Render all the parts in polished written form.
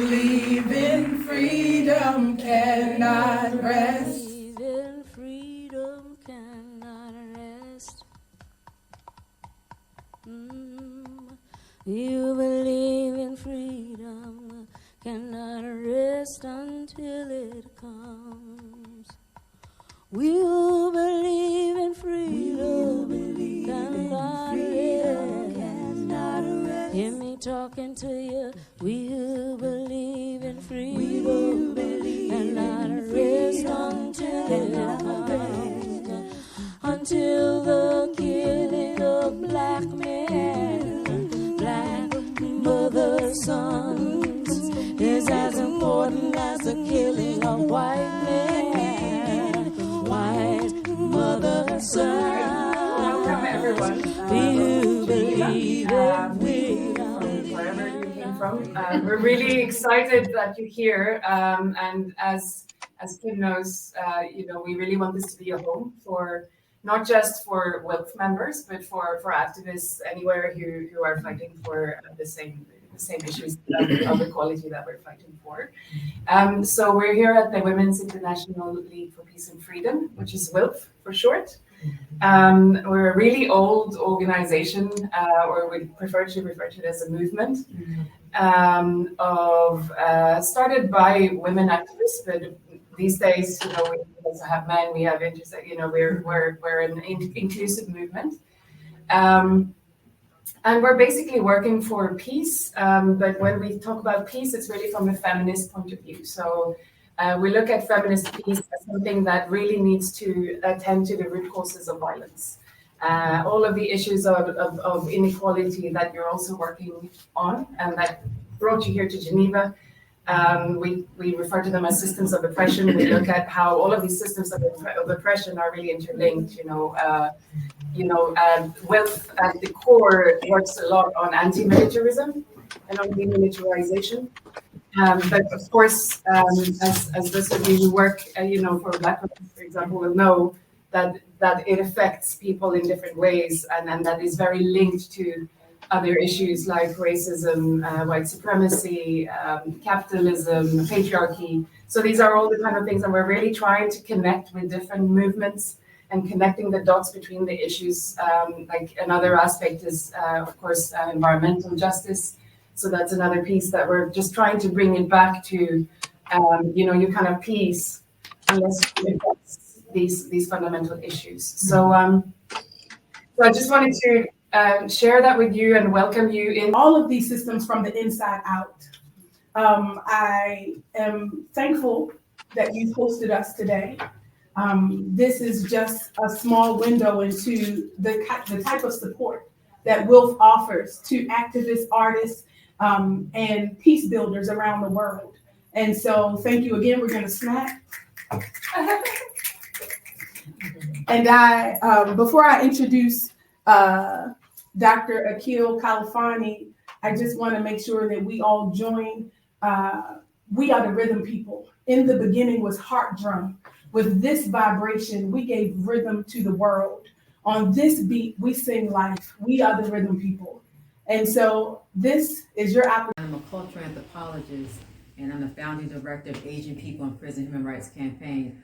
believe in freedom cannot rest. In freedom cannot rest. You believe in freedom cannot rest until it comes. We'll believe in freedom cannot rest. Hear me talking to you. We'll believe in freedom cannot rest until it comes. Until the killing of black men, black mother sons, is as important as the killing of white men, white mother sons. Welcome everyone. You believe from wherever you came from. We're really excited that you're here. And as Kim knows, we really want this to be a home for not just for wealth members, but for activists anywhere who are fighting for the same issues of equality that we're fighting for. So we're here at the Women's International League for Peace and Freedom, which is WILF for short. We're a really old organization, or we prefer to refer to it as a movement, started by women activists, but these days, we also have men, we have intersex, we're an inclusive movement. And we're basically working for peace, but when we talk about peace, it's really from a feminist point of view. So we look at feminist peace as something that really needs to attend to the root causes of violence. All of the issues of inequality that you're also working on and that brought you here to Geneva. We refer to them as systems of oppression. We look at how all of these systems of oppression are really interlinked. Wealth at the core works a lot on anti-militarism and on demilitarization. But of course, as those of you who work, for Black women, for example, will know that it affects people in different ways, and that is very linked to other issues like racism, white supremacy, capitalism, patriarchy. So these are all the kind of things that we're really trying to connect with different movements and connecting the dots between the issues. Like another aspect is, of course, environmental justice. So that's another piece that we're just trying to bring it back to, your kind of peace, unless you address these fundamental issues. So I just wanted to share that with you and welcome you in all of these systems from the inside out. I am thankful that you hosted us today. This is just a small window into the type of support that WILF offers to activists, artists, and peace builders around the world. And so thank you again. We're going to snack. And before I introduce Dr. Akil Kalifani, I just want to make sure that we all join. We are the rhythm people. In the beginning was heart drum. With this vibration, we gave rhythm to the world. On this beat, we sing life. We are the rhythm people. And so this is your opportunity. I'm a cultural anthropologist, and I'm the founding director of Asian People in Prison Human Rights Campaign.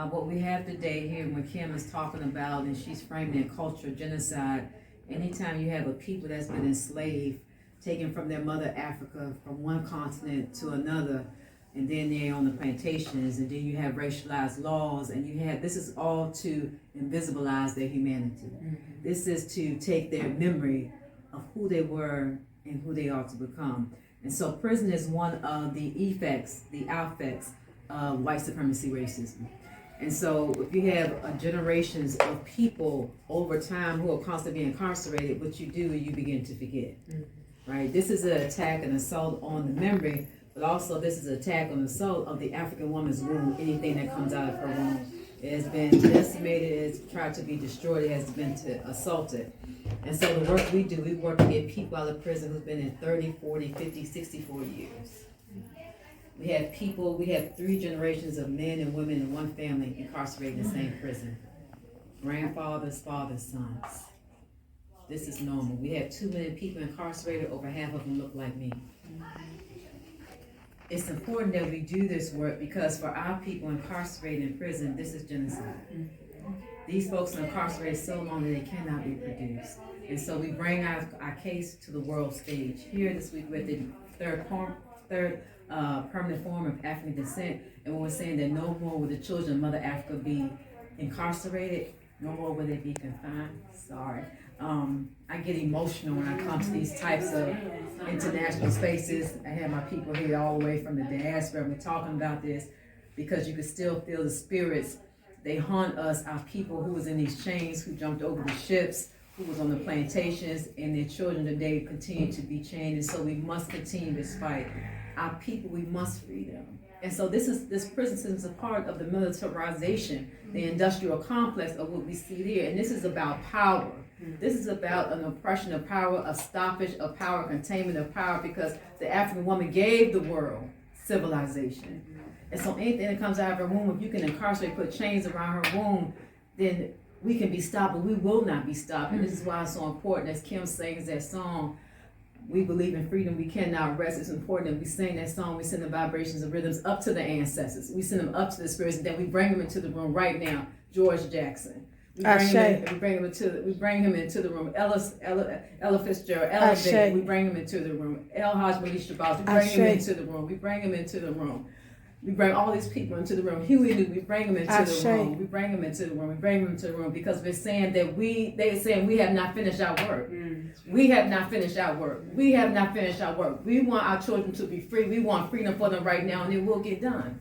What we have today here, when Kim is talking about, and she's framing in culture, genocide, anytime you have a people that's been enslaved, taken from their mother Africa, from one continent to another, and then they're on the plantations, and then you have racialized laws, and this is all to invisibilize their humanity. Mm-hmm. This is to take their memory of who they were and who they are to become. And so prison is one of the effects, the affects of white supremacy racism. And so if you have generations of people over time who are constantly being incarcerated, what you do is you begin to forget, right? This is an attack and assault on the memory, but also this is an attack on the soul of the African woman's womb, anything that comes out of her womb. It has been decimated, it has tried to be destroyed, it has been assaulted. And so the work we do, we work to get people out of prison who've been in 30, 40, 50, 64 years. We have 3 generations of men and women in one family incarcerated in the same prison. Grandfathers, fathers, sons. This is normal. We have 2 million people incarcerated, over half of them look like me. it's important that we do this work because for our people incarcerated in prison, this is genocide. These folks are incarcerated so long that they cannot be produced. And so we bring our case to the world stage. Here this week with the third permanent form of African descent, and when we're saying that no more will the children of Mother Africa be incarcerated, no more will they be confined. Sorry. I get emotional when I come to these types of international spaces. I have my people here all the way from the diaspora, and we're talking about this because you can still feel the spirits. They haunt us, our people who was in these chains, who jumped over the ships, who was on the plantations, and their children today continue to be chained. And so we must continue this fight. Our people, we must free them. And so this prison system is a part of the militarization, the industrial complex of what we see there. And this is about power. This is about an oppression of power, a stoppage of power, containment of power, because the African woman gave the world civilization. And so anything that comes out of her womb, if you can incarcerate, put chains around her womb, then we can be stopped, but we will not be stopped. And this is why it's so important, as Kim sings that song, we believe in freedom, we cannot rest. It's important that we sing that song, we send the vibrations and rhythms up to the ancestors. We send them up to the spirits, and then we bring them into the room right now. George Jackson. We bring him into the room. Ella Fitzgerald, Ella Baker, we bring him into the room. El Hajj Malik Shabazz, we bring him into the room. We bring him into the room. We bring all these people into the room. Huey Newton, we bring them into the room. We bring them into the room. We bring them into the room because we're saying that they're saying we have not finished our work. We have not finished our work. We have not finished our work. We want our children to be free. We want freedom for them right now, and it will get done.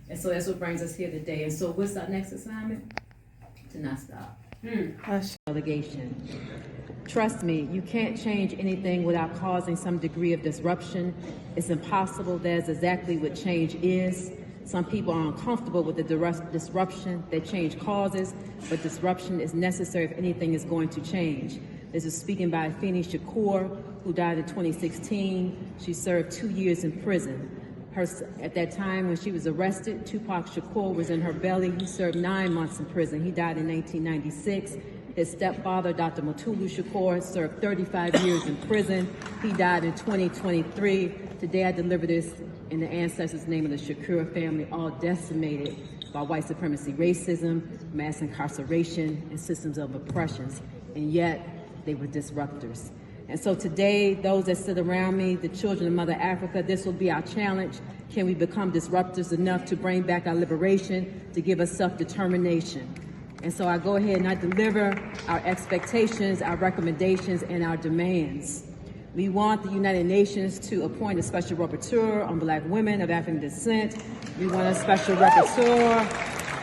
And so that's what brings us here today. And so what's our next assignment? To not stop. Delegation. Trust me, you can't change anything without causing some degree of disruption. It's impossible. That's exactly what change is. Some people are uncomfortable with the disruption that change causes, but disruption is necessary if anything is going to change. This is speaking by Afeni Shakur, who died in 2016. She served 2 years in prison. At that time when she was arrested, Tupac Shakur was in her belly. He served 9 months in prison. He died in 1996. His stepfather, Dr. Mutulu Shakur, served 35 years in prison. He died in 2023. Today I deliver this in the ancestors' name of the Shakur family, all decimated by white supremacy, racism, mass incarceration, and systems of oppressions. And yet, they were disruptors. And so today, those that sit around me, the children of Mother Africa, this will be our challenge. Can we become disruptors enough to bring back our liberation, to give us self-determination? And so I go ahead and I deliver our expectations, our recommendations, and our demands. We want the United Nations to appoint a special rapporteur on Black women of African descent. We want a special rapporteur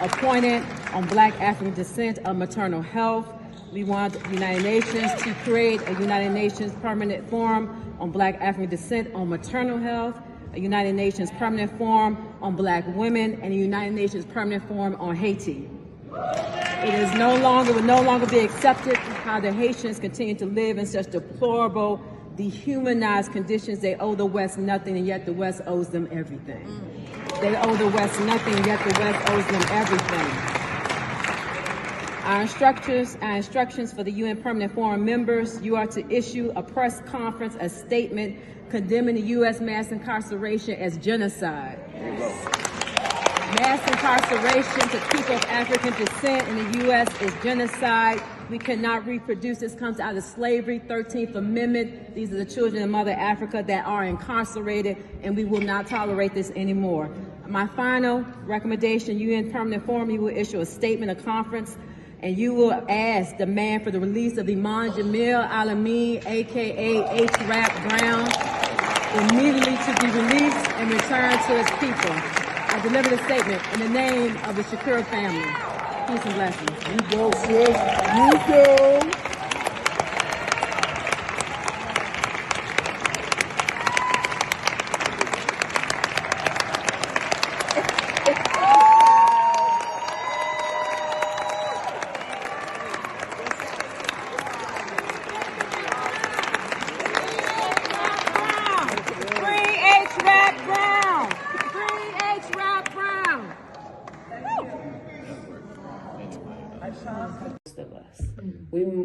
appointed on Black African descent of maternal health. We want the United Nations to create a United Nations Permanent Forum on Black African descent on maternal health, a United Nations Permanent Forum on Black women, and a United Nations Permanent Forum on Haiti. It will no longer be accepted how the Haitians continue to live in such deplorable, dehumanized conditions. They owe the West nothing, and yet the West owes them everything. They owe the West nothing, and yet the West owes them everything. Our instructions for the UN Permanent Forum members, you are to issue a press conference, a statement condemning the U.S. mass incarceration as genocide. Mass incarceration to people of African descent in the U.S. is genocide. We cannot reproduce. This comes out of slavery, 13th Amendment. These are the children of Mother Africa that are incarcerated, and we will not tolerate this anymore. My final recommendation, UN Permanent Forum, you will issue a statement, a conference, and you will ask, demand for the release of Iman Jamil Alameen, aka H-Rap Brown, immediately to be released and returned to his people. I deliver the statement in the name of the Shakur family. Peace and blessings. You go, sis. You go.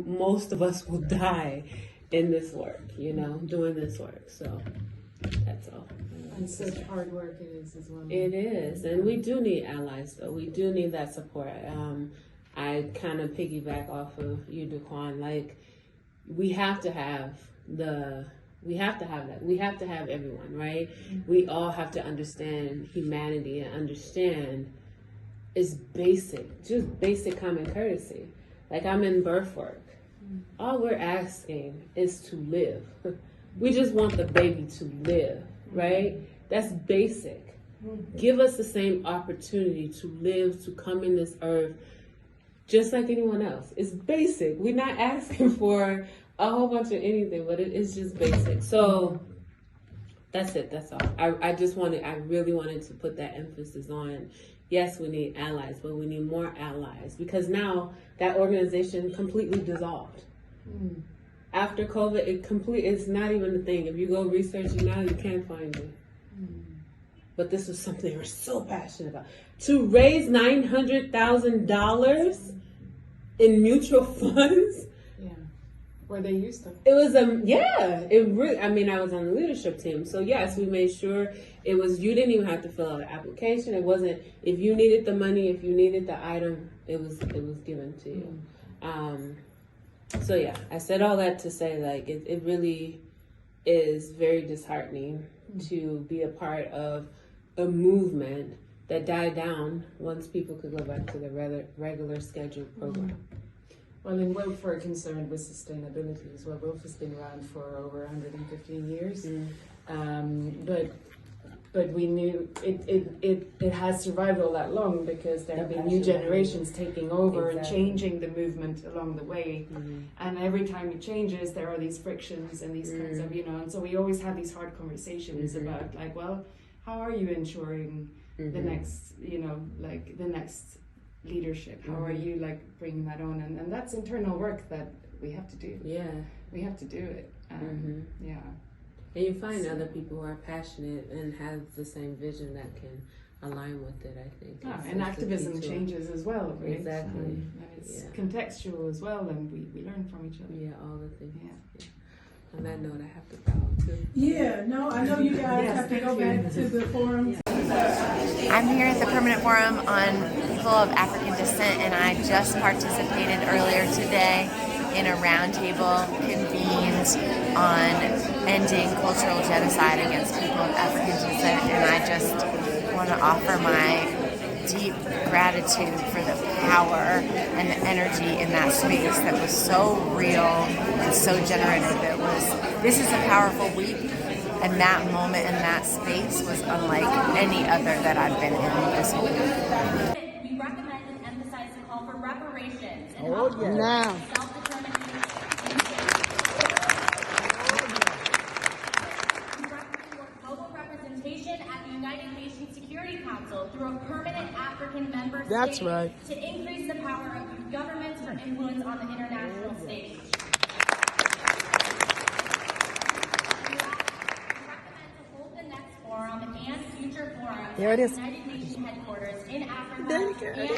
Most of us will die in this work, doing this work. So That's all. And such hard work it is as well. It is, and we do need allies, though. We do need that support. I kind of piggyback off of you, Daquan. Like, we have to have that. We have to have everyone, right? We all have to understand humanity and understand it's just basic common courtesy. Like, I'm in birth work. All we're asking is to live. We just want the baby to live, right? That's basic. Give us the same opportunity to live, to come in this earth, just like anyone else. It's basic. We're not asking for a whole bunch of anything, but it is just basic. So that's it. That's all. I really wanted to put that emphasis on, yes, we need allies, but we need more allies, because now that organization completely dissolved. After COVID, it's not even a thing. If you go research it now, you can't find it. But this was something they were so passionate about. To raise $900,000 in mutual funds. Where they used to. It was it really, I mean, I was on the leadership team. So yes, we made sure it was, you didn't even have to fill out an application. It wasn't, if you needed the money, if you needed the item, it was given to you. So yeah, I said all that to say, like, it really is very disheartening to be a part of a movement that died down once people could go back to the regular scheduled program. Well, in Wolf, we're concerned with sustainability as well. Wolf has been around for over 115 years, but we knew it has survived all that long because there have been new generations taking over and changing the movement along the way. And every time it changes, there are these frictions and these kinds of, and so we always have these hard conversations about, like, well, how are you ensuring the next, the next leadership? How are you, like, bringing that on? And that's internal work that we have to do. Yeah. We have to do it. Yeah. And you find other people who are passionate and have the same vision that can align with it, I think. And activism changes as well, right? Exactly. And it's contextual as well, and we learn from each other. Yeah, all the things. Yeah. On that note, I have to bow too. Yeah, no, I know you guys have to go back to the forum. I'm here at the Permanent Forum on People of African Descent, and I just participated earlier today in a roundtable convened on ending cultural genocide against people of African descent, and I just want to offer my deep gratitude for the power and the energy in that space that was so real and so generative. This is a powerful week, and that moment in that space was unlike any other that I've been in this whole week. We recommend and emphasize the call for reparations and Now. self-determination. We support global representation at the United Nations Security Council through a permanent African member state. That's right. To increase the power of governments for influence on the international stage. There it is. United Nations headquarters in Africa. There you go. And